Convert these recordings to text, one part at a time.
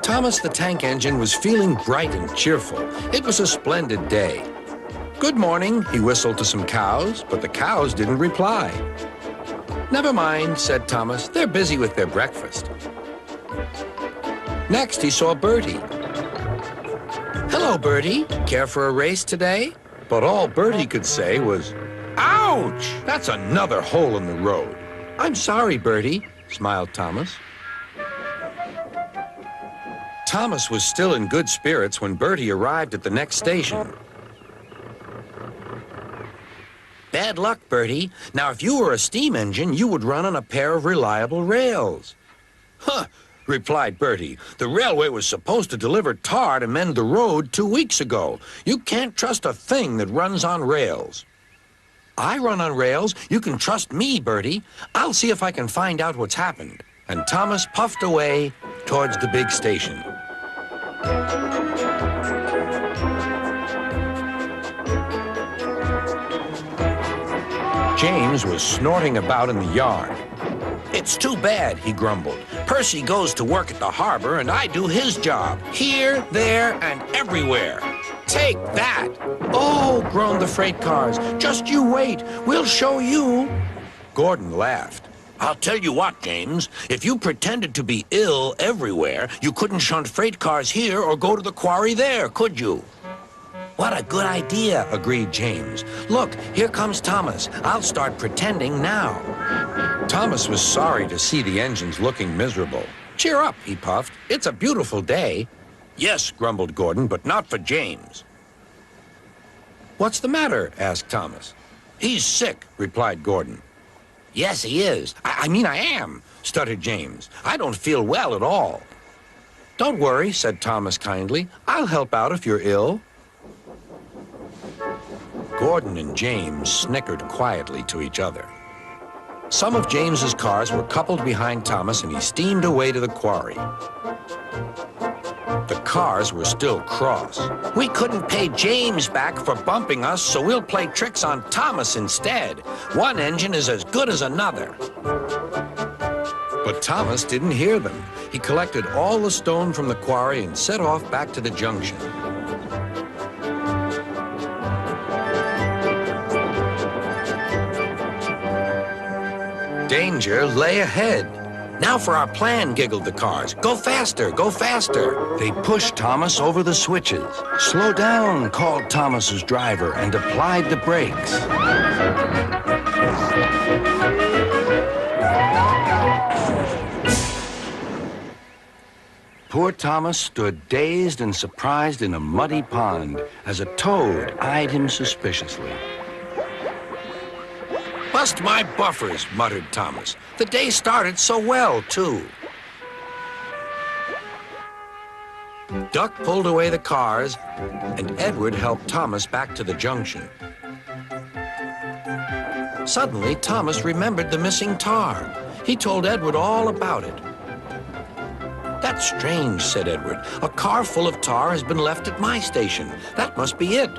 Thomas the tank engine was feeling bright and cheerful. It was a splendid day. "Good morning," he whistled to some cows, but the cows didn't reply. "Never mind," said Thomas. "They're busy with their breakfast." Next, he saw Bertie. "Hello, Bertie. Care for a race today?" But all Bertie could say was, "Ouch! That's another hole in the road." "I'm sorry, Bertie," smiled Thomas. Thomas was still in good spirits when Bertie arrived at the next station. "Bad luck, Bertie. Now, if you were a steam engine, you would run on a pair of reliable rails." "Huh," replied Bertie. "The railway was supposed to deliver tar to mend the road 2 weeks ago. You can't trust a thing that runs on rails." "I run on rails. You can trust me, Bertie. I'll see if I can find out what's happened." And Thomas puffed away towards the big station. James was snorting about in the yard. "It's too bad," he grumbled. "Percy goes to work at the harbor and I do his job. Here, there, and everywhere. Take that!" "Oh," groaned the freight cars. "Just you wait. We'll show you." Gordon laughed. "I'll tell you what, James. If you pretended to be ill everywhere, you couldn't shunt freight cars here or go to the quarry there, could you?" "What a good idea," agreed James. "Look, here comes Thomas. I'll start pretending now." Thomas was sorry to see the engines looking miserable. "Cheer up," he puffed. "It's a beautiful day." "Yes," grumbled Gordon, "but not for James." "What's the matter?" asked Thomas. "He's sick," replied Gordon. "Yes, he is. I mean, I am," stuttered James. "I don't feel well at all." "Don't worry," said Thomas kindly. "I'll help out if you're ill." Gordon and James snickered quietly to each other. Some of James's cars were coupled behind Thomas, and he steamed away to the quarry. The cars were still cross. "We couldn't pay James back for bumping us, so we'll play tricks on Thomas instead. One engine is as good as another." But Thomas didn't hear them. He collected all the stone from the quarry and set off back to the junction. Danger lay ahead. "Now for our plan," giggled the cars. "Go faster, go faster." They pushed Thomas over the switches. "Slow down," called Thomas's driver and applied the brakes. Poor Thomas stood dazed and surprised in a muddy pond as a toad eyed him suspiciously. "Bust my buffers," muttered Thomas. "The day started so well, too." Duck pulled away the cars, and Edward helped Thomas back to the junction. Suddenly, Thomas remembered the missing tar. He told Edward all about it. "That's strange," said Edward. "A car full of tar has been left at my station. That must be it.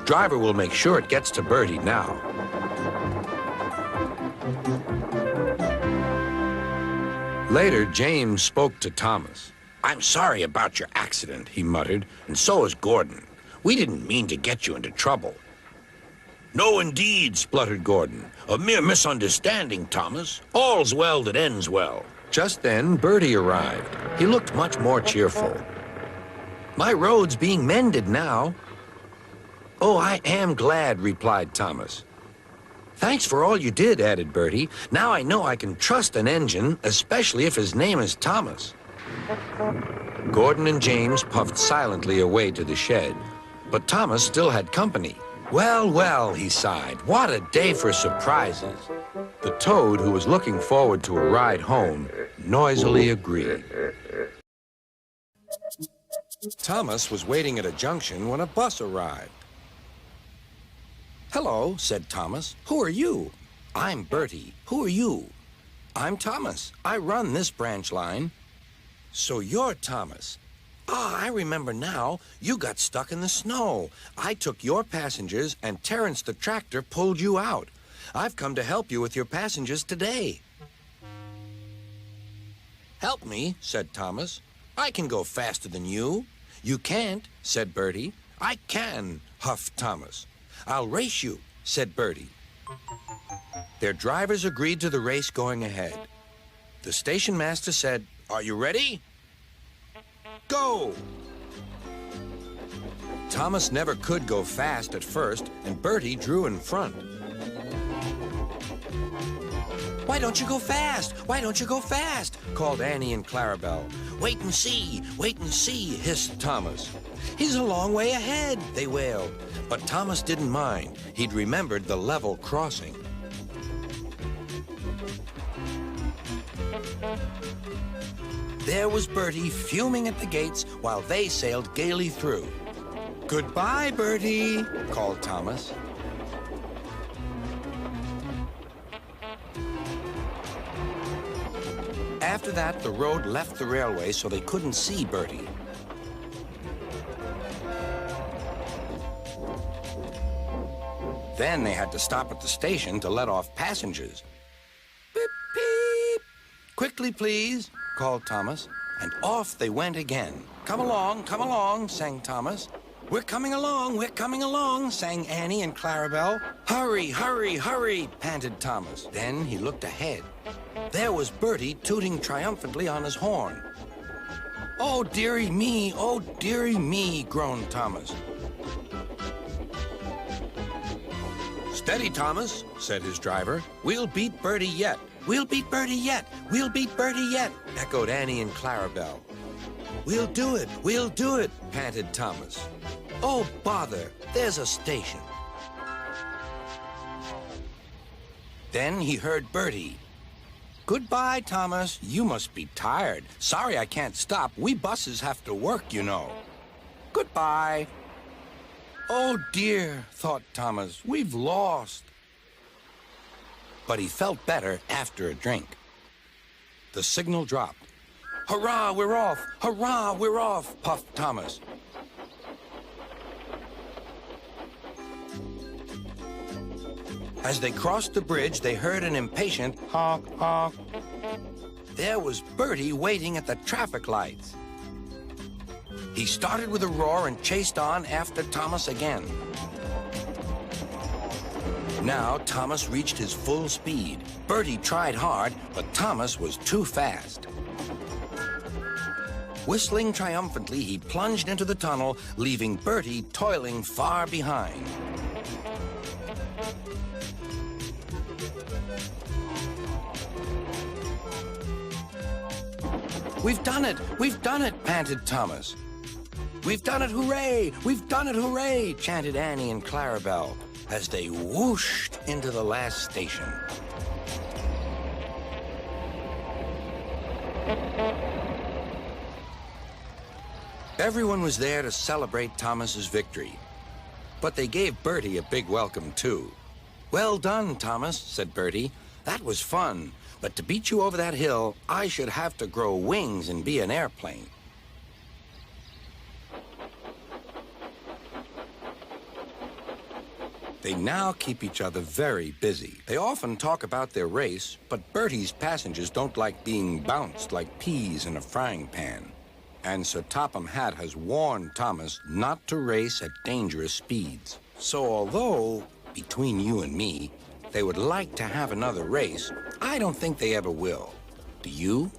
Driver will make sure it gets to Bertie now." Later, James spoke to Thomas. "I'm sorry about your accident," he muttered, "and so is Gordon. We didn't mean to get you into trouble." "No, indeed," spluttered Gordon. "A mere misunderstanding, Thomas. All's well that ends well." Just then, Bertie arrived. He looked much more cheerful. "My road's being mended now." "Oh, I am glad," replied Thomas. "Thanks for all you did," added Bertie. "Now I know I can trust an engine, especially if his name is Thomas." Gordon and James puffed silently away to the shed, but Thomas still had company. "Well, well," he sighed, "what a day for surprises." The toad, who was looking forward to a ride home, noisily agreed. Thomas was waiting at a junction when a bus arrived. "Hello," said Thomas. "Who are you?" "I'm Bertie. Who are you?" "I'm Thomas. I run this branch line." "So you're Thomas. Ah, I remember now. You got stuck in the snow. I took your passengers, and Terrence the tractor pulled you out. I've come to help you with your passengers today." "Help me," said Thomas. I can go faster than you. You can't, said Bertie. I can, huffed Thomas. I'll race you, said Bertie. Their drivers agreed to the race going ahead. The station master said, "Are you ready? Go!" Thomas never could go fast at first, and Bertie drew in front. "Why don't you go fast? Why don't you go fast?" called Annie and Clarabelle. Wait and see, hissed Thomas. "He's a long way ahead," they wailed. But Thomas didn't mind. He'd remembered the level crossing. There was Bertie fuming at the gates while they sailed gaily through. "Goodbye, Bertie," called Thomas. After that, the road left the railway so they couldn't see Bertie. Then they had to stop at the station to let off passengers. "Beep, beep. Quickly, please," called Thomas, and off they went again. Come along, sang Thomas. We're coming along, sang Annie and Clarabelle. Hurry, hurry, hurry, panted Thomas. Then he looked ahead. There was Bertie tooting triumphantly on his horn. Oh, dearie me, groaned Thomas. Steady, Thomas, said his driver. We'll beat Bertie yet. We'll beat Bertie yet. We'll beat Bertie yet, echoed Annie and Clarabelle. We'll do it, panted Thomas. Oh, bother, there's a station. Then he heard Bertie. Goodbye, Thomas. You must be tired. Sorry I can't stop. We buses have to work, you know. Goodbye. Oh, dear, thought Thomas. We've lost. But he felt better after a drink. The signal dropped. Hurrah, we're off! Hurrah, we're off! Puffed Thomas. As they crossed the bridge, they heard an impatient honk, honk. There was Bertie waiting at the traffic lights. He started with a roar and chased on after Thomas again. Now Thomas reached his full speed. Bertie tried hard, but Thomas was too fast. Whistling triumphantly, he plunged into the tunnel, leaving Bertie toiling far behind. We've done it, panted Thomas. We've done it, hooray, chanted Annie and Clarabelle as they whooshed into the last station. Everyone was there to celebrate Thomas's victory, but they gave Bertie a big welcome too. Well done, Thomas, said Bertie. That was fun, but to beat you over that hill, I should have to grow wings and be an airplane. They now keep each other very busy. They often talk about their race, but Bertie's passengers don't like being bounced like peas in a frying pan. And Sir Topham Hatt has warned Thomas not to race at dangerous speeds. So although, between you and me, they would like to have another race, I don't think they ever will. Do you?